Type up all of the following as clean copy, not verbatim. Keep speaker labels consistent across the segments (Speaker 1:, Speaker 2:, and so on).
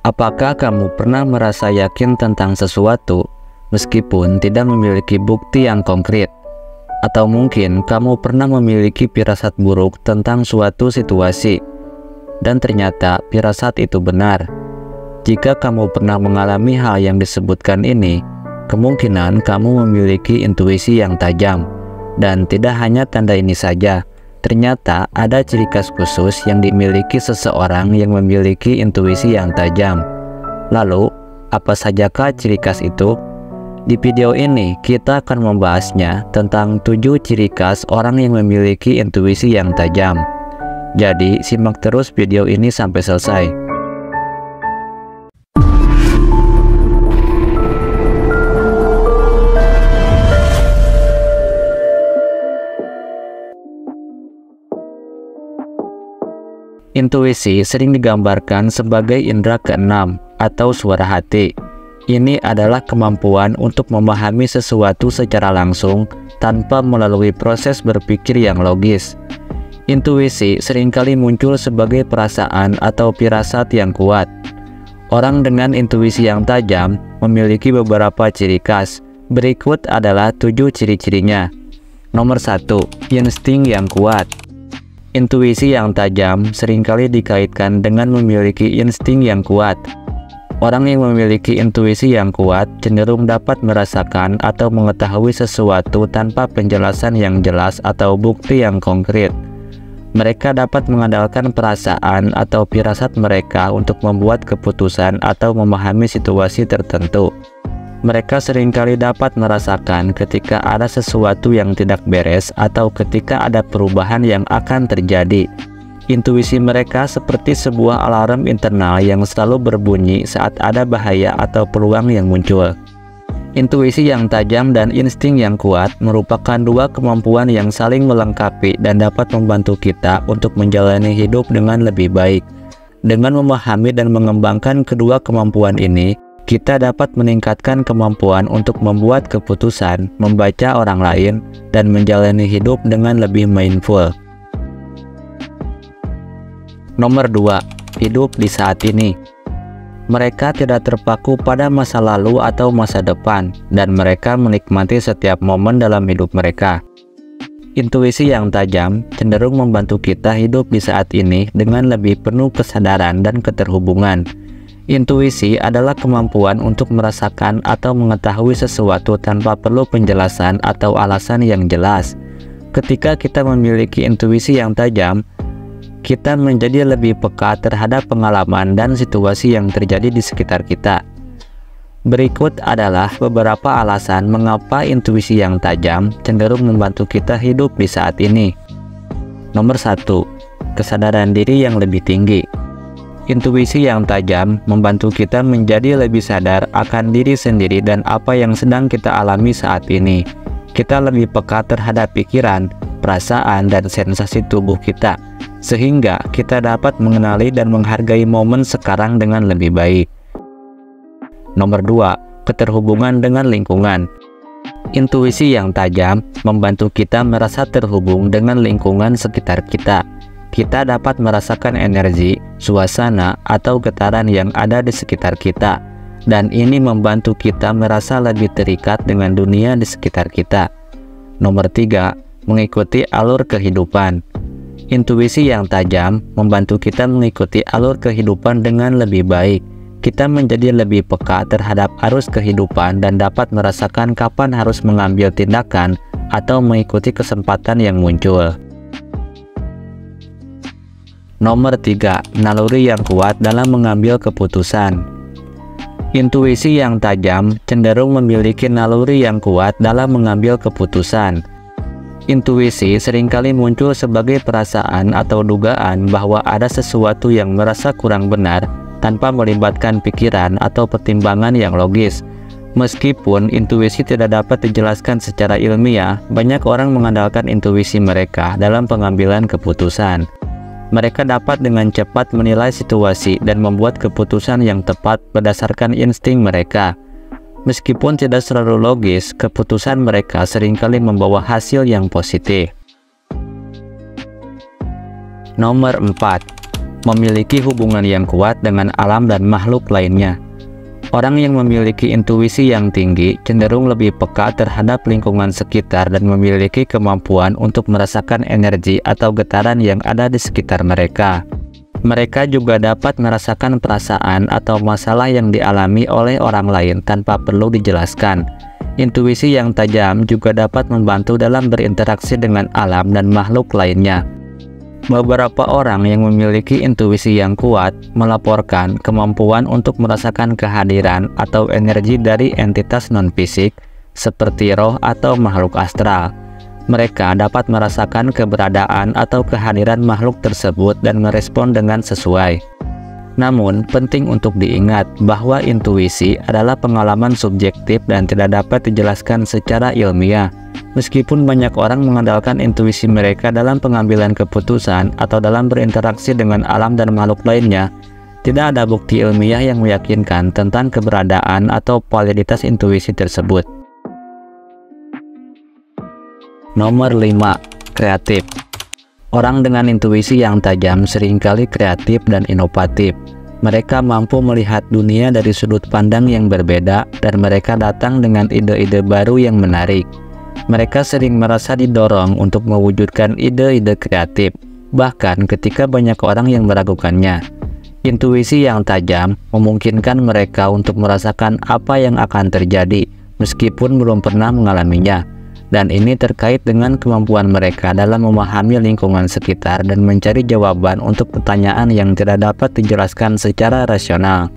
Speaker 1: Apakah kamu pernah merasa yakin tentang sesuatu meskipun tidak memiliki bukti yang konkret? Atau mungkin kamu pernah memiliki firasat buruk tentang suatu situasi, dan ternyata firasat itu benar. Jika kamu pernah mengalami hal yang disebutkan ini, kemungkinan kamu memiliki intuisi yang tajam. Dan tidak hanya tanda ini saja, ternyata ada ciri khas khusus yang dimiliki seseorang yang memiliki intuisi yang tajam. Lalu, apa sajakah ciri khas itu? Di video ini, kita akan membahasnya tentang 7 ciri khas orang yang memiliki intuisi yang tajam. Jadi, simak terus video ini sampai selesai. Intuisi sering digambarkan sebagai indera keenam atau suara hati. Ini adalah kemampuan untuk memahami sesuatu secara langsung tanpa melalui proses berpikir yang logis. Intuisi seringkali muncul sebagai perasaan atau firasat yang kuat. Orang dengan intuisi yang tajam memiliki beberapa ciri khas. Berikut adalah 7 ciri-cirinya. Nomor 1, insting yang kuat. Intuisi yang tajam seringkali dikaitkan dengan memiliki insting yang kuat. Orang yang memiliki intuisi yang kuat cenderung dapat merasakan atau mengetahui sesuatu tanpa penjelasan yang jelas atau bukti yang konkret. Mereka dapat mengandalkan perasaan atau firasat mereka untuk membuat keputusan atau memahami situasi tertentu. Mereka seringkali dapat merasakan ketika ada sesuatu yang tidak beres atau ketika ada perubahan yang akan terjadi. Intuisi mereka seperti sebuah alarm internal yang selalu berbunyi saat ada bahaya atau peluang yang muncul. Intuisi yang tajam dan insting yang kuat merupakan 2 kemampuan yang saling melengkapi dan dapat membantu kita untuk menjalani hidup dengan lebih baik. Dengan memahami dan mengembangkan kedua kemampuan ini, kita dapat meningkatkan kemampuan untuk membuat keputusan, membaca orang lain, dan menjalani hidup dengan lebih mindful. Nomor 2, hidup di saat ini. Mereka tidak terpaku pada masa lalu atau masa depan, dan mereka menikmati setiap momen dalam hidup mereka. Intuisi yang tajam cenderung membantu kita hidup di saat ini dengan lebih penuh kesadaran dan keterhubungan. Intuisi adalah kemampuan untuk merasakan atau mengetahui sesuatu tanpa perlu penjelasan atau alasan yang jelas. Ketika kita memiliki intuisi yang tajam, kita menjadi lebih peka terhadap pengalaman dan situasi yang terjadi di sekitar kita. Berikut adalah beberapa alasan mengapa intuisi yang tajam cenderung membantu kita hidup di saat ini. Nomor 1, kesadaran diri yang lebih tinggi. Intuisi yang tajam membantu kita menjadi lebih sadar akan diri sendiri dan apa yang sedang kita alami saat ini. Kita lebih peka terhadap pikiran, perasaan, dan sensasi tubuh kita, sehingga kita dapat mengenali dan menghargai momen sekarang dengan lebih baik. Nomor 2, keterhubungan dengan lingkungan. Intuisi yang tajam membantu kita merasa terhubung dengan lingkungan sekitar kita. Kita dapat merasakan energi, suasana, atau getaran yang ada di sekitar kita, dan ini membantu kita merasa lebih terikat dengan dunia di sekitar kita. Nomor 3, mengikuti alur kehidupan. Intuisi yang tajam membantu kita mengikuti alur kehidupan dengan lebih baik. Kita menjadi lebih peka terhadap arus kehidupan dan dapat merasakan kapan harus mengambil tindakan atau mengikuti kesempatan yang muncul. Nomor 3, naluri yang kuat dalam mengambil keputusan. Intuisi yang tajam cenderung memiliki naluri yang kuat dalam mengambil keputusan. Intuisi seringkali muncul sebagai perasaan atau dugaan bahwa ada sesuatu yang merasa kurang benar tanpa melibatkan pikiran atau pertimbangan yang logis. Meskipun intuisi tidak dapat dijelaskan secara ilmiah, banyak orang mengandalkan intuisi mereka dalam pengambilan keputusan. Mereka dapat dengan cepat menilai situasi dan membuat keputusan yang tepat berdasarkan insting mereka. Meskipun tidak selalu logis, keputusan mereka seringkali membawa hasil yang positif. Nomor 4, memiliki hubungan yang kuat dengan alam dan makhluk lainnya. Orang yang memiliki intuisi yang tinggi cenderung lebih peka terhadap lingkungan sekitar dan memiliki kemampuan untuk merasakan energi atau getaran yang ada di sekitar mereka. Mereka juga dapat merasakan perasaan atau masalah yang dialami oleh orang lain tanpa perlu dijelaskan. Intuisi yang tajam juga dapat membantu dalam berinteraksi dengan alam dan makhluk lainnya. Beberapa orang yang memiliki intuisi yang kuat melaporkan kemampuan untuk merasakan kehadiran atau energi dari entitas non-fisik seperti roh atau makhluk astral. Mereka dapat merasakan keberadaan atau kehadiran makhluk tersebut dan merespon dengan sesuai. Namun, penting untuk diingat bahwa intuisi adalah pengalaman subjektif dan tidak dapat dijelaskan secara ilmiah. Meskipun banyak orang mengandalkan intuisi mereka dalam pengambilan keputusan atau dalam berinteraksi dengan alam dan makhluk lainnya, tidak ada bukti ilmiah yang meyakinkan tentang keberadaan atau validitas intuisi tersebut. Nomor 5. Kreatif. Orang dengan intuisi yang tajam seringkali kreatif dan inovatif. Mereka mampu melihat dunia dari sudut pandang yang berbeda dan mereka datang dengan ide-ide baru yang menarik. Mereka sering merasa didorong untuk mewujudkan ide-ide kreatif, bahkan ketika banyak orang yang meragukannya. Intuisi yang tajam memungkinkan mereka untuk merasakan apa yang akan terjadi, meskipun belum pernah mengalaminya. Dan ini terkait dengan kemampuan mereka dalam memahami lingkungan sekitar dan mencari jawaban untuk pertanyaan yang tidak dapat dijelaskan secara rasional.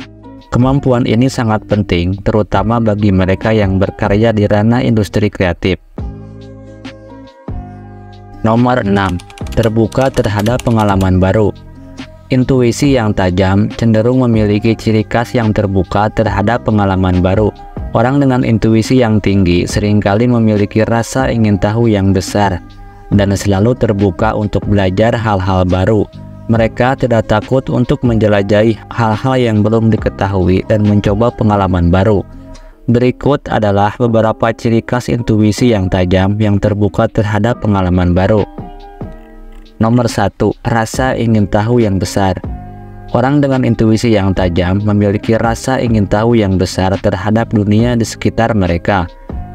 Speaker 1: Kemampuan ini sangat penting, terutama bagi mereka yang berkarya di ranah industri kreatif. Nomor 6. Terbuka terhadap pengalaman baru. Intuisi yang tajam cenderung memiliki ciri khas yang terbuka terhadap pengalaman baru. Orang dengan intuisi yang tinggi seringkali memiliki rasa ingin tahu yang besar dan selalu terbuka untuk belajar hal-hal baru. Mereka tidak takut untuk menjelajahi hal-hal yang belum diketahui dan mencoba pengalaman baru. Berikut adalah beberapa ciri khas intuisi yang tajam yang terbuka terhadap pengalaman baru. Nomor 1. Rasa ingin tahu yang besar. Orang dengan intuisi yang tajam memiliki rasa ingin tahu yang besar terhadap dunia di sekitar mereka.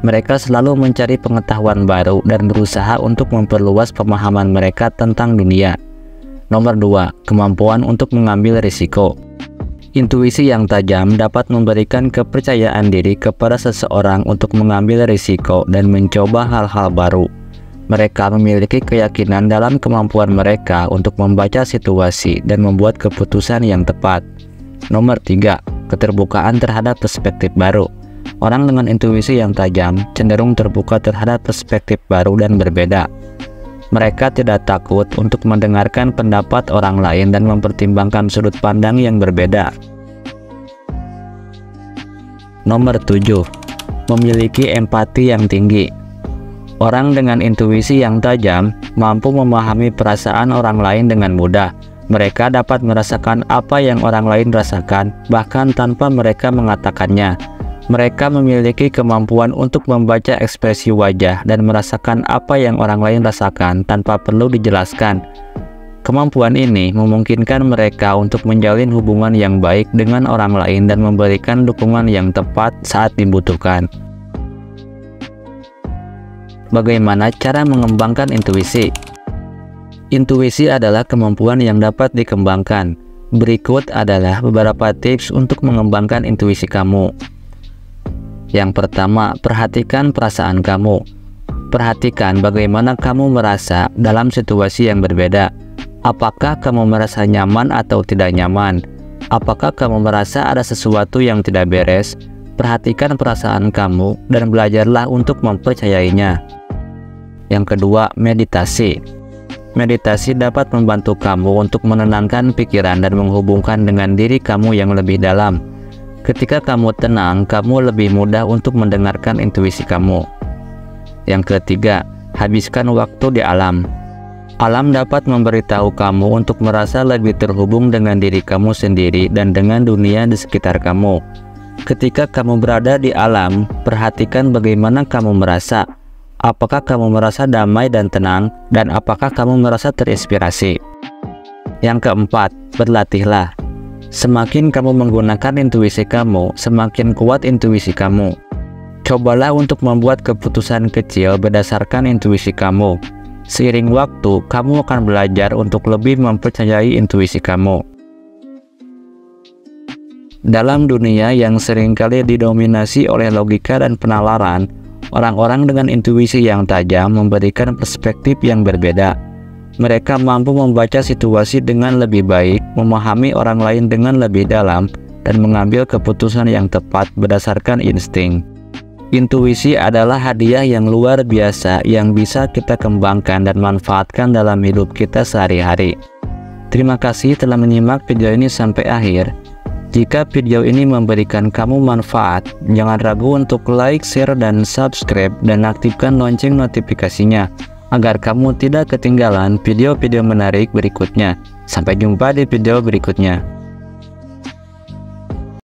Speaker 1: Mereka selalu mencari pengetahuan baru dan berusaha untuk memperluas pemahaman mereka tentang dunia. Nomor 2. Kemampuan untuk mengambil risiko. Intuisi yang tajam dapat memberikan kepercayaan diri kepada seseorang untuk mengambil risiko dan mencoba hal-hal baru. Mereka memiliki keyakinan dalam kemampuan mereka untuk membaca situasi dan membuat keputusan yang tepat. Nomor 3. Keterbukaan terhadap perspektif baru. Orang dengan intuisi yang tajam cenderung terbuka terhadap perspektif baru dan berbeda. Mereka tidak takut untuk mendengarkan pendapat orang lain dan mempertimbangkan sudut pandang yang berbeda. Nomor 7. Memiliki empati yang tinggi. Orang dengan intuisi yang tajam mampu memahami perasaan orang lain dengan mudah. Mereka dapat merasakan apa yang orang lain rasakan, bahkan tanpa mereka mengatakannya. Mereka memiliki kemampuan untuk membaca ekspresi wajah dan merasakan apa yang orang lain rasakan tanpa perlu dijelaskan. Kemampuan ini memungkinkan mereka untuk menjalin hubungan yang baik dengan orang lain dan memberikan dukungan yang tepat saat dibutuhkan. Bagaimana cara mengembangkan intuisi? Intuisi adalah kemampuan yang dapat dikembangkan. Berikut adalah beberapa tips untuk mengembangkan intuisi kamu. Yang pertama, perhatikan perasaan kamu. Perhatikan bagaimana kamu merasa dalam situasi yang berbeda. Apakah kamu merasa nyaman atau tidak nyaman? Apakah kamu merasa ada sesuatu yang tidak beres? Perhatikan perasaan kamu dan belajarlah untuk mempercayainya. Yang kedua, meditasi. Meditasi dapat membantu kamu untuk menenangkan pikiran dan menghubungkan dengan diri kamu yang lebih dalam. Ketika kamu tenang, kamu lebih mudah untuk mendengarkan intuisi kamu. Yang ketiga, habiskan waktu di alam. Alam dapat memberitahu kamu untuk merasa lebih terhubung dengan diri kamu sendiri dan dengan dunia di sekitar kamu. Ketika kamu berada di alam, perhatikan bagaimana kamu merasa. Apakah kamu merasa damai dan tenang, dan apakah kamu merasa terinspirasi? Yang keempat, Berlatihlah. Semakin kamu menggunakan intuisi kamu, semakin kuat intuisi kamu. Cobalah untuk membuat keputusan kecil berdasarkan intuisi kamu. Seiring waktu, kamu akan belajar untuk lebih mempercayai intuisi kamu. Dalam dunia yang seringkali didominasi oleh logika dan penalaran, orang-orang dengan intuisi yang tajam memberikan perspektif yang berbeda. Mereka mampu membaca situasi dengan lebih baik, memahami orang lain dengan lebih dalam, dan mengambil keputusan yang tepat berdasarkan insting. Intuisi adalah hadiah yang luar biasa yang bisa kita kembangkan dan manfaatkan dalam hidup kita sehari-hari. Terima kasih telah menyimak video ini sampai akhir. Jika video ini memberikan kamu manfaat, jangan ragu untuk like, share, dan subscribe, dan aktifkan lonceng notifikasinya, agar kamu tidak ketinggalan video-video menarik berikutnya. Sampai jumpa di video berikutnya.